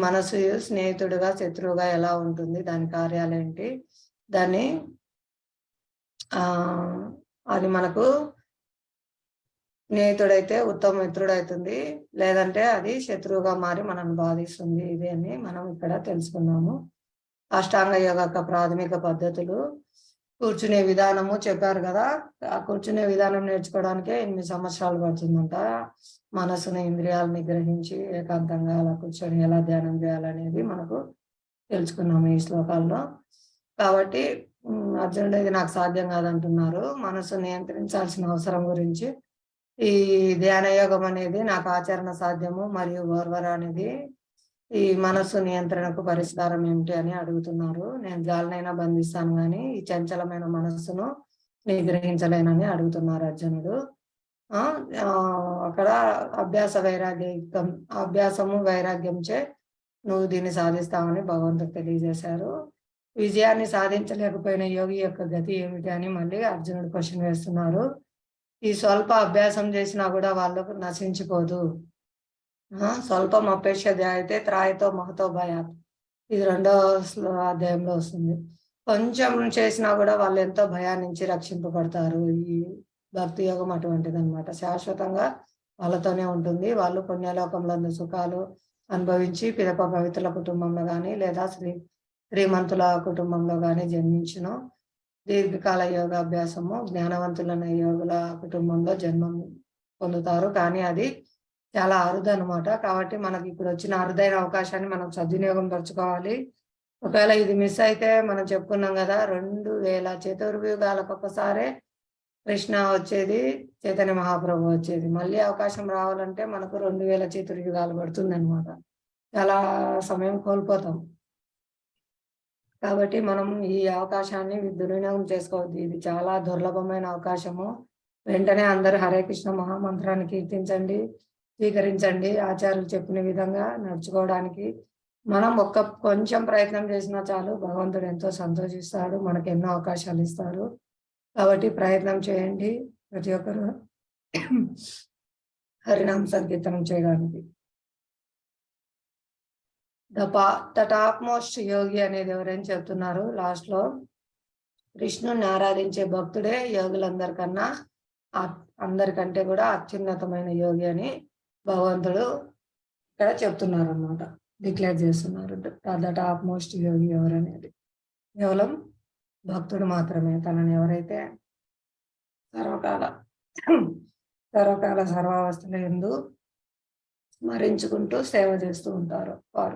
మనసు స్నేహితుడిగా, శత్రువుగా ఎలా ఉంటుంది? దాని కార్యాలేంటి? దాన్ని అది మనకు స్నేహితుడైతే ఉత్తమ మిత్రుడైతుంది. లేదంటే అది శత్రువుగా మారి మనల్ని బాధిస్తుంది. ఇది అని మనం ఇక్కడ తెలుసుకున్నాము. అష్టాంగ యోగ యొక్క ప్రాథమిక పద్ధతులు, కూర్చునే విధానము చెప్పారు కదా! ఆ కూర్చునే విధానం నేర్చుకోవడానికే 8 సంవత్సరాలు పడుతుందంట. మనసుని, ఇంద్రియాలను నిగ్రహించి ఏకాంతంగా అలా కూర్చొని ఎలా ధ్యానం చేయాలనేది మనకు తెలుసుకున్నాము ఈ శ్లోకాల్లో. కాబట్టి అర్జునుడు ఇది నాకు సాధ్యం కాదంటున్నారు. మనసు నియంత్రించాల్సిన అవసరం గురించి ఈ ధ్యాన యోగం అనేది నాకు ఆచరణ సాధ్యము మరియు ఓర్వర అనేది ఈ మనస్సు నియంత్రణకు పరిష్కారం ఏమిటి అని అడుగుతున్నారు. నేను గాలినైనా బంధిస్తాను కానీ ఈ చంచలమైన మనస్సును నిగ్రహించలేనని అడుగుతున్నారు అర్జునుడు. అక్కడ అభ్యాసము వైరాగ్యంచే నువ్వు దీన్ని సాధిస్తావని భగవంతుడు తెలియజేశారు. విజయాన్ని సాధించలేకపోయిన యోగి యొక్క గతి ఏమిటి అని మళ్ళీ అర్జునుడు క్వశ్చన్ వేస్తున్నారు. ఈ స్వల్ప అభ్యాసం చేసినా కూడా వాళ్ళకు నశించిపోదు. స్వల్పం అపేక్ష అయితే త్రాయతో మహతో భయాత్, ఇది 2వ అధ్యాయంలో వస్తుంది. కొంచెం చేసినా కూడా వాళ్ళు ఎంతో భయాన్ని నుంచి రక్షింపబడతారు. ఈ భక్తి యోగం అటువంటిది అనమాట. శాశ్వతంగా వాళ్ళతోనే ఉంటుంది. వాళ్ళు పుణ్యలోకంలో సుఖాలు అనుభవించి పిదప పవిత్రుల కుటుంబంలో కానీ లేదా శ్రీమంతుల కుటుంబంలో కానీ జన్మించును. దీర్ఘకాల యోగాభ్యాసము జ్ఞానవంతులైన యోగుల కుటుంబంలో జన్మం పొందుతారు. కానీ అది చాలా అరుదు అనమాట. కాబట్టి మనకి ఇప్పుడు వచ్చిన అరుదైన అవకాశాన్ని మనం సద్వినియోగం పరుచుకోవాలి. ఒకవేళ ఇది మిస్ అయితే మనం చెప్పుకున్నాం కదా, 2000 చతుర్యుగాలకు ఒకసారే కృష్ణ వచ్చేది, చైతన్య మహాప్రభు వచ్చేది. మళ్ళీ అవకాశం రావాలంటే మనకు 2000 చతుర్యుగాలు పడుతుంది అనమాట. చాలా సమయం కోల్పోతాం. కాబట్టి మనం ఈ అవకాశాన్ని దుర్వినియోగం చేసుకోవద్దు. ఇది చాలా దుర్లభమైన అవకాశము. వెంటనే అందరూ హరే కృష్ణ మహామంత్రాన్ని కీర్తించండి, స్వీకరించండి. ఆచార్యులు చెప్పిన విధంగా నడుచుకోవడానికి మనం కొంచెం ప్రయత్నం చేసినా చాలు, భగవంతుడు ఎంతో సంతోషిస్తాడు, మనకు ఎన్నో అవకాశాలు ఇస్తాడు. కాబట్టి ప్రయత్నం చేయండి ప్రతి ఒక్కరు హరినామ సంకీర్తనం చేయడానికి. ద టాప్ మోస్ట్ యోగి అనేది ఎవరైనా చెప్తున్నారు లాస్ట్ లో. కృష్ణుని ఆరాధించే భక్తుడే అందరికంటే కూడా అత్యున్నతమైన యోగి అని భగవంతుడు ఇక్కడ చెప్తున్నారు అన్నమాట, డిక్లేర్ చేస్తున్నారు. ద టాప్ మోస్ట్ యోగి ఎవరనేది కేవలం భక్తుడు మాత్రమే. తనని ఎవరైతే సర్వకాల సర్వావస్థల యందు స్మరించుకుంటూ సేవ చేస్తూ ఉంటారో వారు.